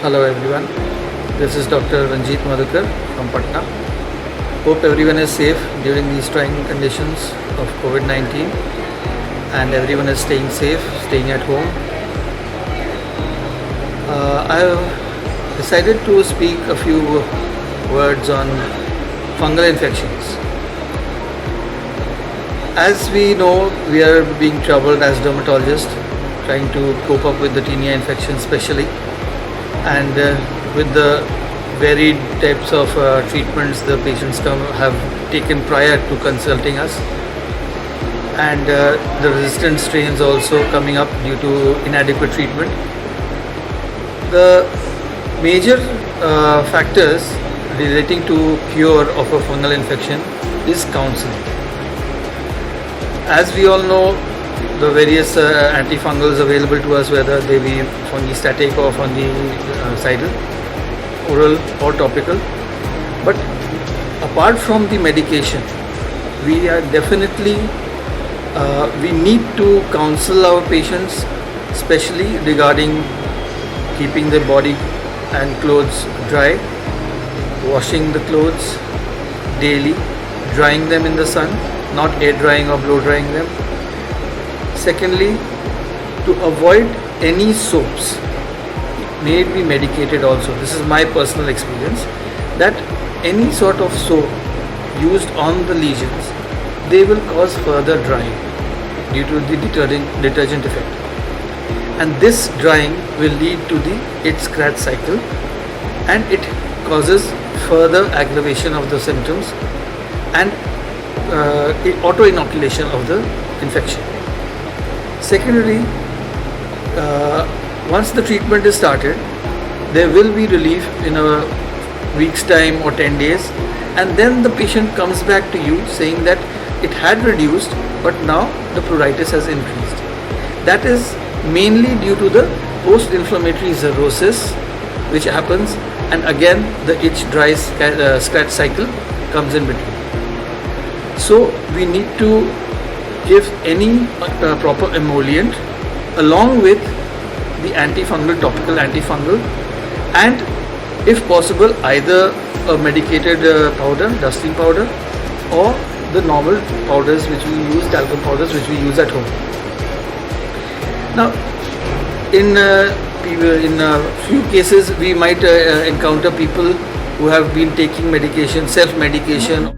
Hello everyone, this is Dr. Ranjit Madhukar from Patna. Hope everyone is safe during these trying conditions of COVID-19 and everyone is staying safe, staying at home. I have decided to speak a few words on fungal infections. As we know, we are being troubled as dermatologists trying to cope up with the tinea infection especially, and with the varied types of treatments the patients have taken prior to consulting us, and the resistant strains also coming up due to inadequate treatment. The major factors relating to cure of a fungal infection is counseling. As we all know, the various antifungals available to us, whether they be fungistatic or fungicidal, oral or topical. But apart from the medication, we are definitely we need to counsel our patients, especially regarding keeping their body and clothes dry, washing the clothes daily, drying them in the sun, not air drying or blow drying them. Secondly, to avoid any soaps, may it be medicated also. This is my personal experience, that any sort of soap used on the lesions, they will cause further drying due to the detergent effect. And this drying will lead to the itch-scratch cycle, and it causes further aggravation of the symptoms and auto-inoculation of the infection. Secondly, once the treatment is started, there will be relief in a week's time or 10 days, and then the patient comes back to you saying that it had reduced but now the pruritus has increased. That is mainly due to the post-inflammatory xerosis which happens, and again the itch dry scratch cycle comes in between. So we need to give any proper emollient along with the antifungal, topical antifungal, and if possible either a medicated powder, dusting powder, or the normal powders which we use, talcum powders which we use at home. Now in a few cases we might encounter people who have been taking medication, self-medication,